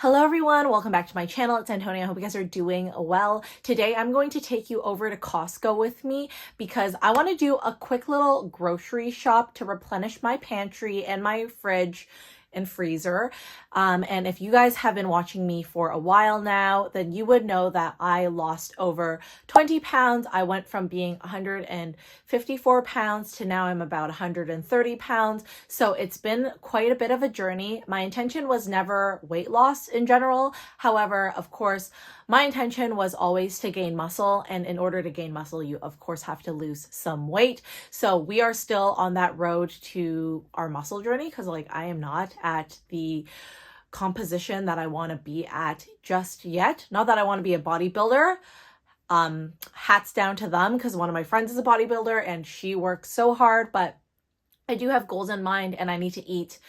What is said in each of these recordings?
Hello everyone, welcome back to my channel. It's Antonia. I hope you guys are doing well. Today I'm going to take you over to Costco with me because I want to do a quick little grocery shop to replenish my pantry and my fridge and freezer. And if you guys have been watching me for a while now, then you would know that I lost over 20 pounds. I went from being 154 pounds to now I'm about 130 pounds. So it's been quite a bit of a journey. My intention was never weight loss in general. However, of course, my intention was always to gain muscle. And in order to gain muscle, you of course have to lose some weight. So we are still on that road to our muscle journey because I am not at the composition that I want to be at just yet. Not that I want to be a bodybuilder. Hats down to them because one of my friends is a bodybuilder and she works so hard, but I do have goals in mind and I need to eat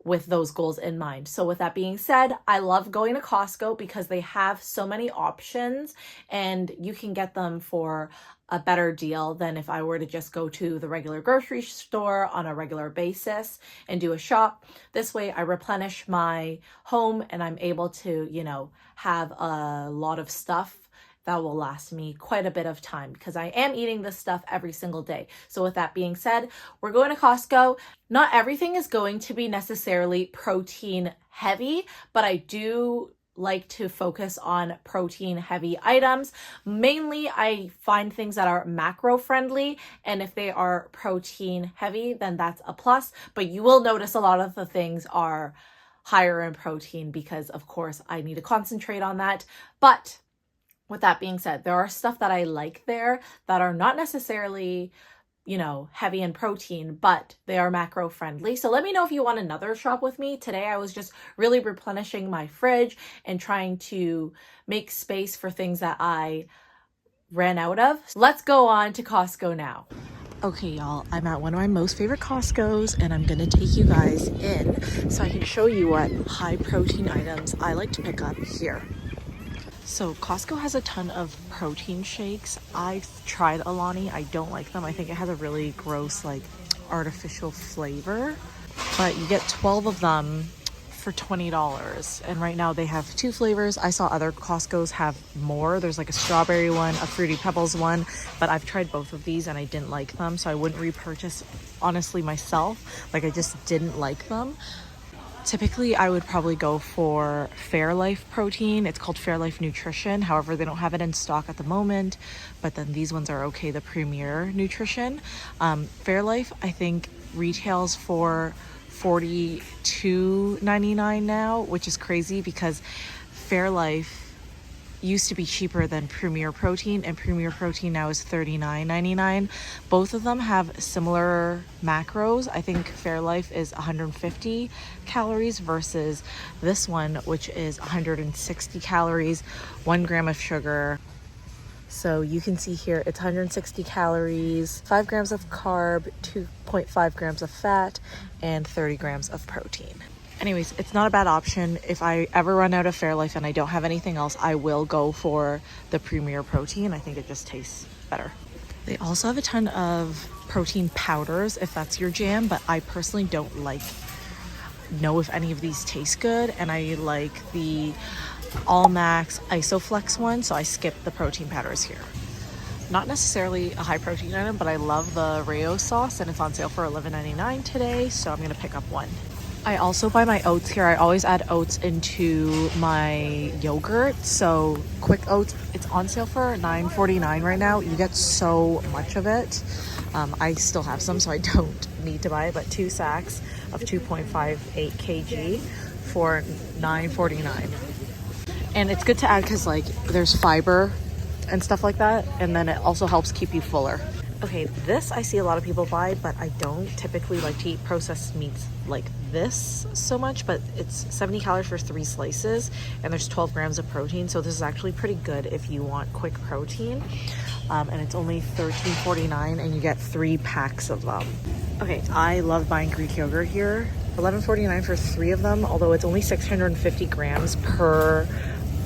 with those goals in mind. So with that being said, I love going to Costco because they have so many options and you can get them for a better deal than if I were to just go to the regular grocery store on a regular basis and do a shop. This way I replenish my home and I'm able to, have a lot of stuff that will last me quite a bit of time because I am eating this stuff every single day. So with that being said, we're going to Costco. Not everything is going to be necessarily protein heavy, but I do like to focus on protein heavy items. Mainly I find things that are macro friendly, and if they are protein heavy, then that's a plus. But you will notice a lot of the things are higher in protein because of course I need to concentrate on that. But with that being said, there are stuff that I like there that are not necessarily, heavy in protein, but they are macro friendly. So let me know if you want another shop with me. Today I was just really replenishing my fridge and trying to make space for things that I ran out of. Let's go on to Costco now. Okay, y'all, I'm at one of my most favorite Costco's and I'm gonna take you guys in so I can show you what high protein items I like to pick up here. So Costco has a ton of protein shakes. I've tried Alani. I don't like them. I think it has a really gross, artificial flavor. But you get 12 of them for $20. And right now they have 2 flavors. I saw other Costco's have more. There's a strawberry one, a Fruity Pebbles one. But I've tried both of these and I didn't like them. So I wouldn't repurchase, honestly, myself. I just didn't like them. Typically, I would probably go for Fairlife protein. It's called Fairlife Nutrition. However, they don't have it in stock at the moment, but then these ones are okay, the Premier Nutrition. Fairlife, I think, retails for $42.99 now, which is crazy because Fairlife used to be cheaper than Premier Protein, and Premier Protein now is $39.99. Both of them have similar macros. I think Fairlife is 150 calories versus this one, which is 160 calories, 1 gram of sugar. So you can see here it's 160 calories, 5 grams of carb, 2.5 grams of fat, and 30 grams of protein. Anyways, it's not a bad option. If I ever run out of Fairlife and I don't have anything else, I will go for the Premier Protein. I think it just tastes better. They also have a ton of protein powders if that's your jam, but I personally don't know if any of these taste good, and I like the All Max Isoflex one, so I skip the protein powders here. Not necessarily a high protein item, but I love the Rayo sauce and it's on sale for $11.99 today, so I'm gonna pick up one. I also buy my oats here. I always add oats into my yogurt. So Quick Oats, it's on sale for $9.49 right now. You get so much of it. I still have some, so I don't need to buy it, but 2 sacks of 2.58 kg for $9.49. And it's good to add because there's fiber and stuff like that. And then it also helps keep you fuller. Okay, this I see a lot of people buy, but I don't typically like to eat processed meats like this so much, but it's 70 calories for 3 slices and there's 12 grams of protein. So this is actually pretty good if you want quick protein. And it's only $13.49 and you get 3 packs of them. Okay, I love buying Greek yogurt here. $11.49 for 3 of them, although it's only 650 grams per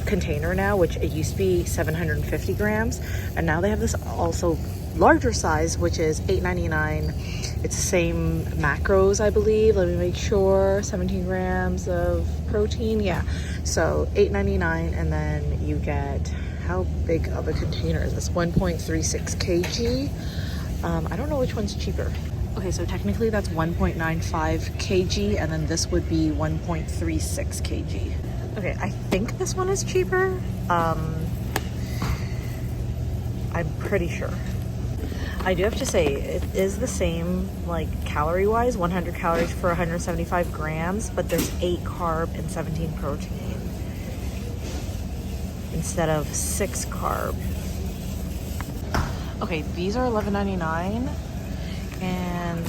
container now, which it used to be 750 grams. And now they have this also larger size, which is $8.99. It's the same macros, I believe. Let me make sure. 17 grams of protein. Yeah. So $8.99, and then you get, how big of a container is this? 1.36 kg. I don't know which one's cheaper. Okay, so technically that's 1.95 kg, and then this would be 1.36 kg. Okay, I think this one is cheaper. I'm pretty sure. I do have to say, it is the same, like, calorie-wise, 100 calories for 175 grams, but there's 8 carb and 17 protein instead of 6 carb. Okay, these are $11.99, and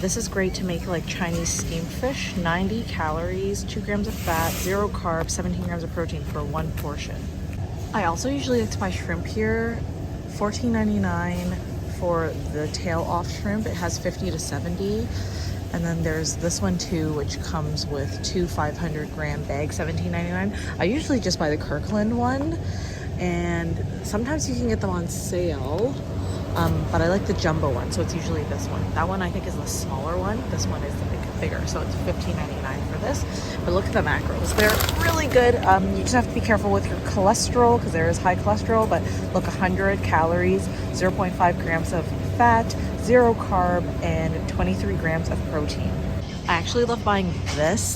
this is great to make like Chinese steamed fish. 90 calories, 2 grams of fat, 0 carbs, 17 grams of protein for one portion. I also usually like to buy shrimp here. $14.99 for the tail off shrimp. It has 50 to 70. And then there's this one too, which comes with 2 500-gram bags, $17.99. I usually just buy the Kirkland one, and sometimes you can get them on sale. But I like the jumbo one, so it's usually this one. That one I think is the smaller one. This one is the bigger, so it's $15.99 for this. But look at the macros. They're really good. You just have to be careful with your cholesterol because there is high cholesterol, but look, 100 calories, 0.5 grams of fat, 0 carb, and 23 grams of protein. I actually love buying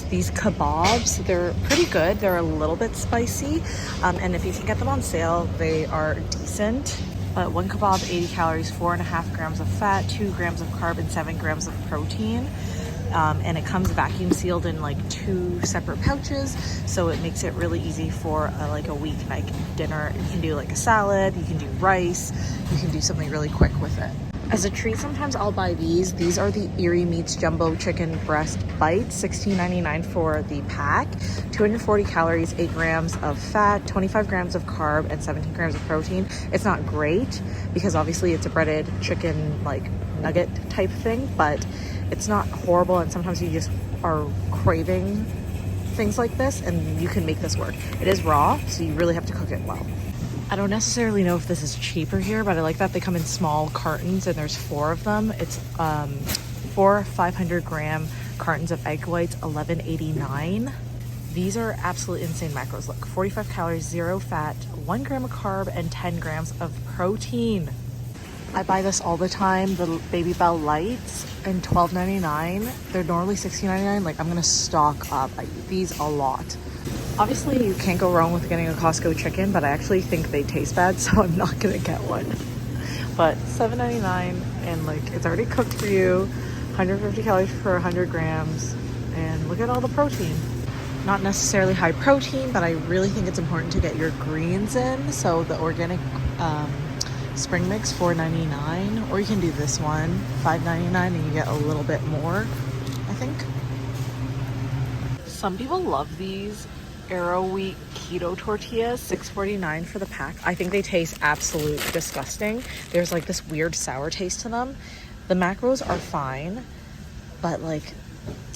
these kebabs. They're pretty good. They're a little bit spicy, and if you can get them on sale, they are decent. But one kebab, 80 calories, 4.5 grams of fat, 2 grams of carb, and 7 grams of protein. And it comes vacuum sealed in like 2 separate pouches, so it makes it really easy for like a weeknight dinner. You can do like a salad, you can do rice, you can do something really quick with it. As a treat, sometimes I'll buy these. These are the Erie Meats Jumbo Chicken Breast Bites, $16.99 for the pack. 240 calories, 8 grams of fat, 25 grams of carb, and 17 grams of protein. It's not great because obviously it's a breaded chicken like nugget type thing, but it's not horrible, and sometimes you just are craving things like this, and you can make this work. It is raw, so you really have to cook it well. I don't necessarily know if this is cheaper here, but I like that they come in small cartons and there's 4 of them. It's 4 500-gram cartons of egg whites, $11.89. These are absolutely insane macros. Look, 45 calories, 0 fat, 1 gram of carb, and 10 grams of protein. I buy this all the time, the Baby Bell Lights, and $12.99. They're normally $16.99. Like, I'm gonna stock up. I eat these a lot. Obviously, you can't go wrong with getting a Costco chicken, but I actually think they taste bad, so I'm not gonna get one. But $7.99, and like, it's already cooked for you. 150 calories for 100 grams, and look at all the protein. Not necessarily high protein, but I really think it's important to get your greens in. So the organic spring mix, $4.99, or you can do this one, $5.99, and you get a little bit more, I think. Some people love these Arrow Wheat Keto tortillas, $6.49 for the pack. I think they taste absolute disgusting. There's like this weird sour taste to them. The macros are fine, but like,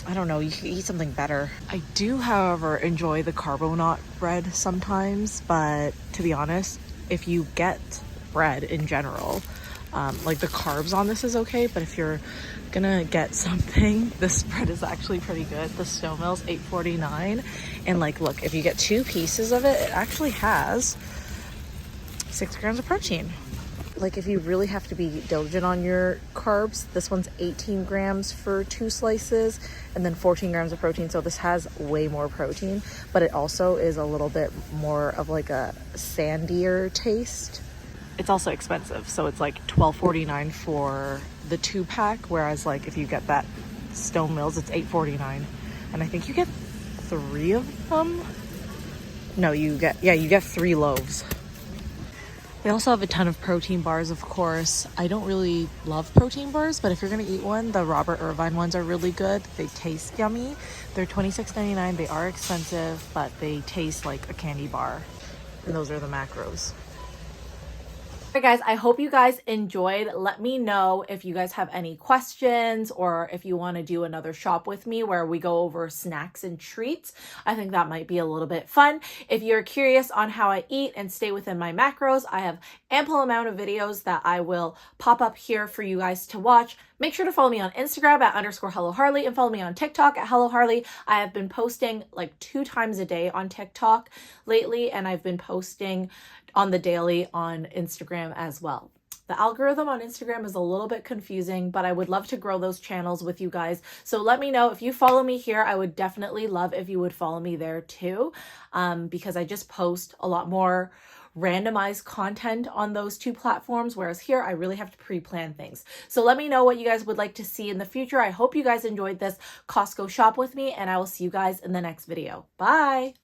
I don't know, you can eat something better. I do, however, enjoy the carbonate bread sometimes, but to be honest, if you get bread in general, like the carbs on this is okay, but if you're gonna get something, this bread is actually pretty good. The Snow Mill's $8.49, and like, look, if you get 2 pieces of it, it actually has 6 grams of protein. Like, if you really have to be diligent on your carbs, this one's 18 grams for 2 slices, and then 14 grams of protein. So this has way more protein, but it also is a little bit more of like a sandier taste. It's also expensive, so it's like $12.49 for the 2-pack, whereas like if you get that Stone Mills, it's $8.49, and I think you get 3 of them. No, you get 3 loaves. They also have a ton of protein bars, of course. I don't really love protein bars, but if you're gonna eat one, the Robert Irvine ones are really good. They taste yummy. They're $26.99. They are expensive, but they taste like a candy bar. And those are the macros. Alright guys, I hope you guys enjoyed. Let me know if you guys have any questions or if you want to do another shop with me where we go over snacks and treats. I think that might be a little bit fun. If you're curious on how I eat and stay within my macros, I have ample amount of videos that I will pop up here for you guys to watch. Make sure to follow me on Instagram at _HelloHarley and follow me on TikTok at HelloHarley. I have been posting like 2 times a day on TikTok lately, and I've been posting on the daily on Instagram as well. The algorithm on Instagram is a little bit confusing, but I would love to grow those channels with you guys. So let me know if you follow me here. I would definitely love if you would follow me there too, because I just post a lot more randomized content on those 2 platforms, whereas here I really have to pre-plan things. So let me know what you guys would like to see in the future. I hope you guys enjoyed this Costco shop with me, and I will see you guys in the next video. Bye!